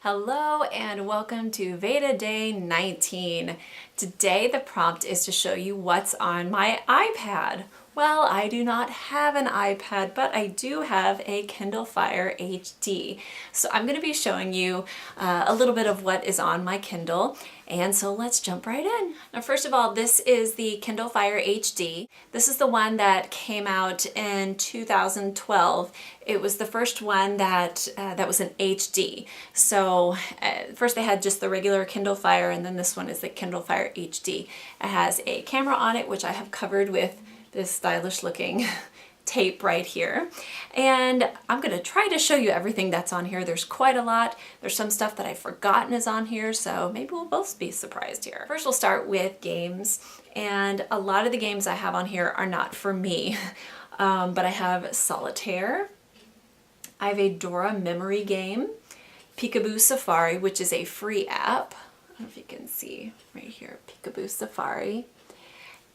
Hello and welcome to VEDA Day 19. Today the prompt is to show you what's on my iPad. Well, I do not have an iPad, but I do have a Kindle Fire HD. So I'm going to be showing you a little bit of what is on my Kindle. And so let's jump right in. Now, first of all, this is the Kindle Fire HD. This is the one that came out in 2012. It was the first one that was an HD. So first they had just the regular Kindle Fire, and then this one is the Kindle Fire HD. It has a camera on it, which I have covered with this stylish looking tape right here. And I'm going to try to show you everything that's on here. There's quite a lot. There's some stuff that I've forgotten is on here, so maybe we'll both be surprised here. First we'll start with games, and a lot of the games I have on here are not for me, but I have Solitaire. I have a Dora memory game, Peekaboo Safari, which is a free app. I don't know if you can see right here, Peekaboo Safari.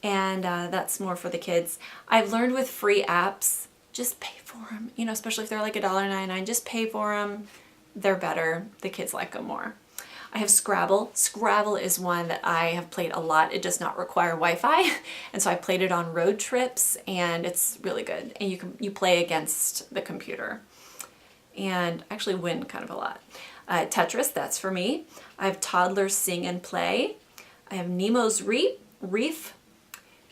And that's more for the kids. I've learned with free apps, just pay for them. You know, especially if they're like $1.99, just pay for them. They're better. The kids like them more. I have Scrabble. Scrabble is one that I have played a lot. It does not require Wi-Fi, and so I played it on road trips, and it's really good. And you play against the computer, and actually win kind of a lot. Tetris, that's for me. I have Toddlers Sing and Play. I have Nemo's Reef.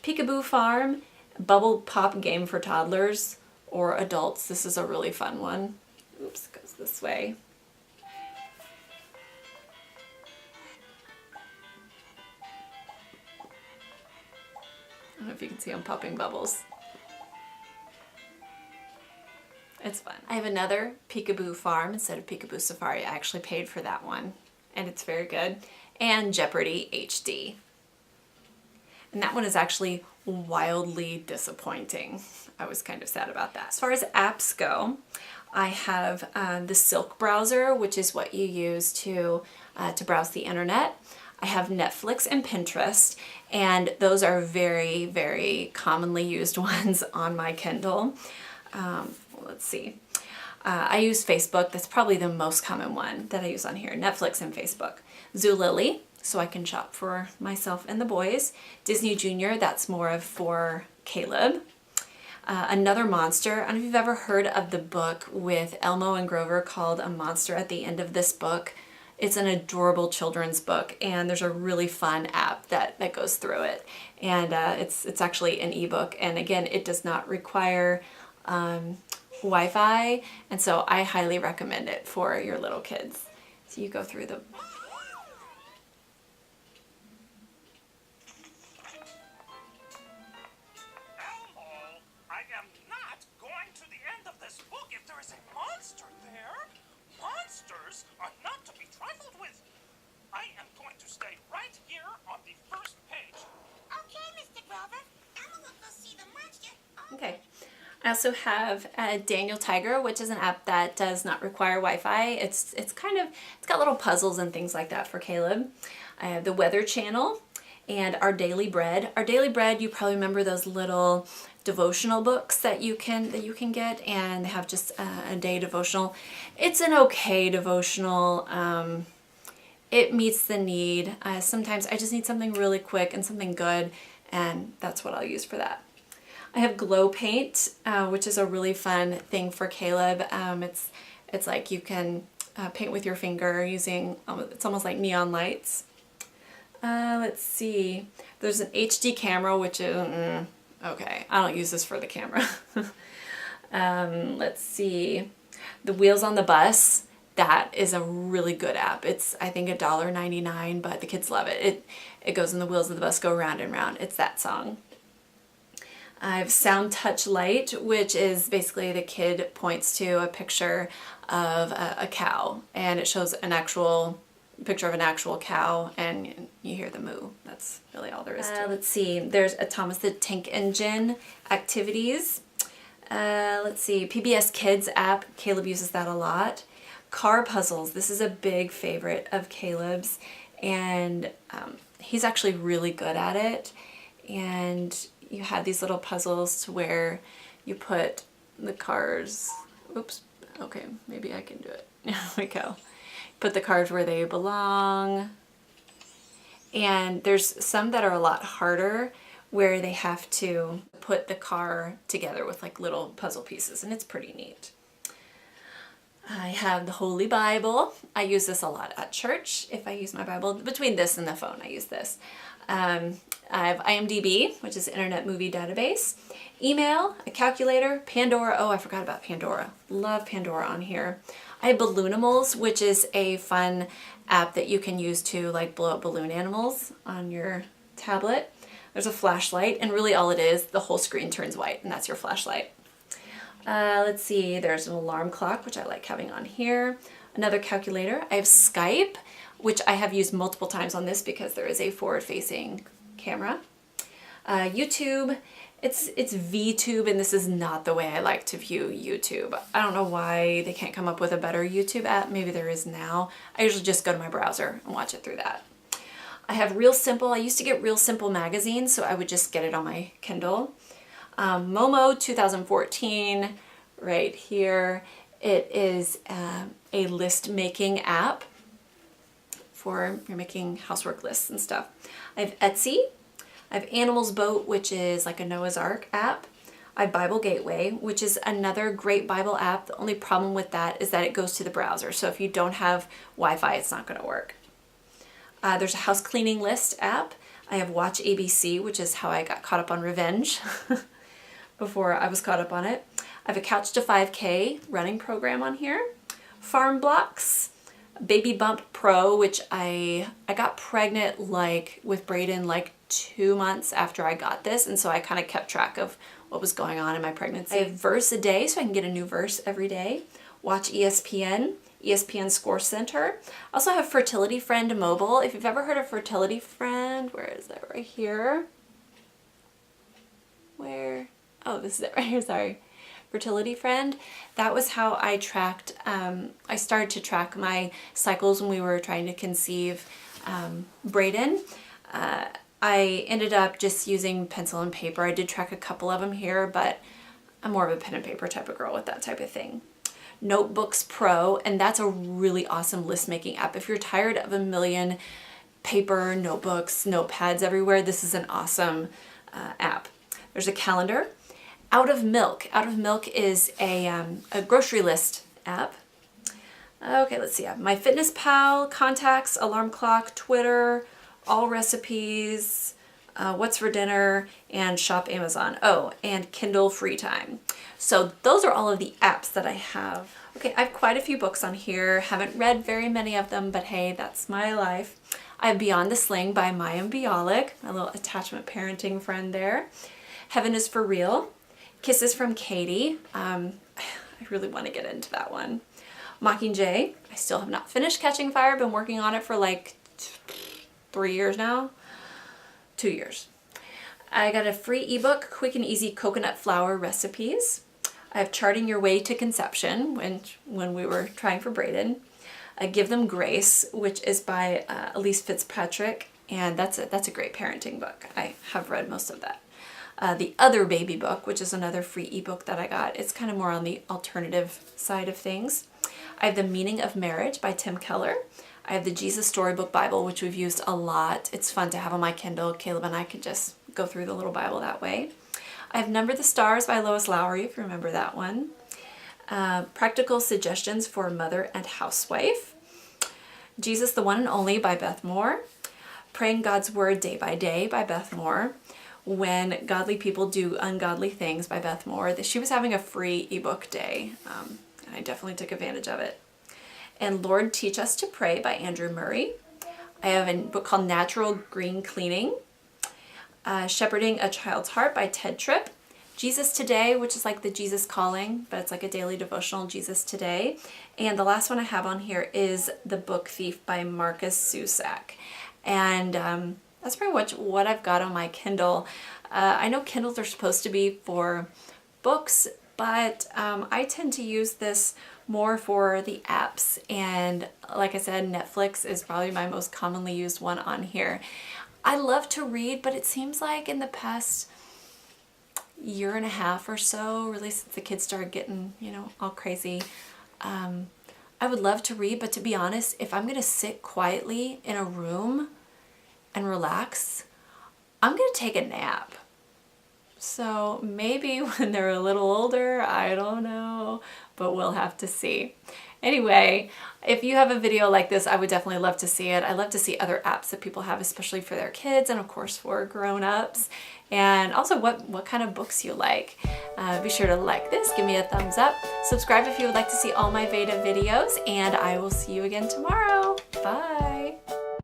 Peekaboo Farm, Bubble Pop game for toddlers or adults. This is a really fun one. Oops, it goes this way. I don't know if you can see I'm popping bubbles. It's fun. I have another Peekaboo Farm instead of Peekaboo Safari. I actually paid for that one, and it's very good. And Jeopardy HD. And that one is actually wildly disappointing. I was kind of sad about that. As far as apps go, I have the Silk browser, which is what you use to browse the internet. I have Netflix and Pinterest, and those are very, very commonly used ones on my Kindle. Let's see. I use Facebook. That's probably the most common one that I use on here. Netflix and Facebook. Zulily, so I can shop for myself and the boys. Disney Junior, that's more of for Caleb. Another Monster. I don't know if you've ever heard of the book with Elmo and Grover called A Monster at the End of This Book. It's an adorable children's book, and there's a really fun app that goes through it. And it's actually an ebook, and again, it does not require Wi-Fi, and so I highly recommend it for your little kids. So you go through the Monsters are not to be trifled with. I am going to stay right here on the first page. Okay, Mr. Grover. Elmo will go see the monster. Okay. I also have Daniel Tiger, which is an app that does not require Wi-Fi. It's got little puzzles and things like that for Caleb. I have the Weather Channel and Our Daily Bread. Our Daily Bread, you probably remember those little devotional books that you can get, and they have just a day devotional. It's an okay devotional. It meets the need. Sometimes I just need something really quick and something good, and that's what I'll use for that. I have Glow Paint, which is a really fun thing for Caleb. It's like you can paint with your finger using, it's almost like neon lights. Let's see. There's an HD camera, which is, okay, I don't use this for the camera. Let's see. The Wheels on the Bus. That is a really good app. It's, I think, $1.99, but the kids love it. It goes in the wheels of the bus go round and round. It's that song. I have Sound Touch Light, which is basically the kid points to a picture of a cow, and it shows an actual picture of an actual cow, and you hear the moo. That's really all there is to it. Let's see. There's a Thomas the Tank Engine activities. Let's see. PBS Kids app. Caleb uses that a lot. Car puzzles. This is a big favorite of Caleb's, and he's actually really good at it. And you have these little puzzles to where you put the cars, oops, okay, maybe I can do it. There we go. put the cards where they belong. And there's some that are a lot harder where they have to put the car together with like little puzzle pieces, and it's pretty neat. I have the Holy Bible. I use this a lot at church. If I use my Bible, between this and the phone, I use this. I have IMDb, which is Internet Movie Database, email, a calculator, Pandora. Oh, I forgot about Pandora. Love Pandora on here. I have Balloonimals, which is a fun app that you can use to like blow up balloon animals on your tablet. There's a flashlight, and really all it is, the whole screen turns white, and that's your flashlight. Let's see, there's an alarm clock, which I like having on here. Another calculator. I have Skype, which I have used multiple times on this because there is a forward-facing camera. YouTube, it's VTube, and this is not the way I like to view YouTube. I don't know why they can't come up with a better YouTube app. Maybe there is now. I usually just go to my browser and watch it through that. I have Real Simple. I used to get Real Simple magazine, so I would just get it on my Kindle. Momo 2014, right here. It is a list making app for you're making housework lists and stuff. I have Etsy. I have Animals Boat, which is like a Noah's Ark app. I have Bible Gateway, which is another great Bible app. The only problem with that is that it goes to the browser. So if you don't have Wi-Fi, it's not going to work. There's a house cleaning list app. I have Watch ABC, which is how I got caught up on Revenge before I was caught up on it. I have a Couch to 5K running program on here. Farm Blocks, Baby Bump Pro, which I got pregnant like with Brayden like 2 months after I got this, and so I kind of kept track of what was going on in my pregnancy. I have Verse a Day, so I can get a new verse every day. Watch ESPN, ESPN Score Center. I also have Fertility Friend Mobile. If you've ever heard of Fertility Friend, where is that? Right here. Where? Oh, this is it right here, sorry. Fertility Friend. That was how I tracked, I started to track my cycles when we were trying to conceive Brayden. I ended up just using pencil and paper. I did track a couple of them here, but I'm more of a pen and paper type of girl with that type of thing. Notebooks Pro, and that's a really awesome list making app. If you're tired of a million paper, notebooks, notepads everywhere, this is an awesome app. There's a calendar. Out of Milk. Out of Milk is a grocery list app. Okay, let's see. I have My Fitness Pal, Contacts, Alarm Clock, Twitter, All Recipes, What's for Dinner, and Shop Amazon. Oh, and Kindle Free Time. So those are all of the apps that I have. Okay, I have quite a few books on here. Haven't read very many of them, but hey, that's my life. I have Beyond the Sling by Mayim Bialik, my little attachment parenting friend there. Heaven is for Real. Kisses from Katie. I really want to get into that one. Mockingjay. I still have not finished Catching Fire. Been working on it for like 3 years now. 2 years. I got a free ebook, Quick and Easy Coconut Flour Recipes. I have Charting Your Way to Conception, when we were trying for Brayden. Give Them Grace, which is by Elise Fitzpatrick, and that's a great parenting book. I have read most of that. The Other Baby Book, which is another free ebook that I got. It's kind of more on the alternative side of things. I have The Meaning of Marriage by Tim Keller. I have the Jesus Storybook Bible, which we've used a lot. It's fun to have on my Kindle. Caleb and I could just go through the little Bible that way. I have Number the Stars by Lois Lowry, if you remember that one. Practical Suggestions for Mother and Housewife. Jesus the One and Only by Beth Moore. Praying God's Word Day by Day by Beth Moore. When Godly People Do Ungodly Things by Beth Moore. She was having a free ebook day, and I definitely took advantage of it. And Lord Teach Us to Pray by Andrew Murray. I have a book called Natural Green Cleaning. Shepherding a Child's Heart by Ted Tripp. Jesus Today, which is like the Jesus Calling, but it's like a daily devotional, Jesus Today. And the last one I have on here is The Book Thief by Marcus Zusak. And that's pretty much what I've got on my Kindle. I know Kindles are supposed to be for books, but I tend to use this more for the apps. And like I said, Netflix is probably my most commonly used one on here. I love to read, but it seems like in the past year and a half or so, really since the kids started getting, all crazy, I've I would love to read, but to be honest, if I'm gonna sit quietly in a room and relax, I'm gonna take a nap. So maybe when they're a little older, I don't know, but we'll have to see. Anyway, if you have a video like this, I would definitely love to see it. I love to see other apps that people have, especially for their kids and of course for grown-ups. And also what kind of books you like. Be sure to like this, give me a thumbs up, subscribe if you would like to see all my VEDA videos, and I will see you again tomorrow. Bye.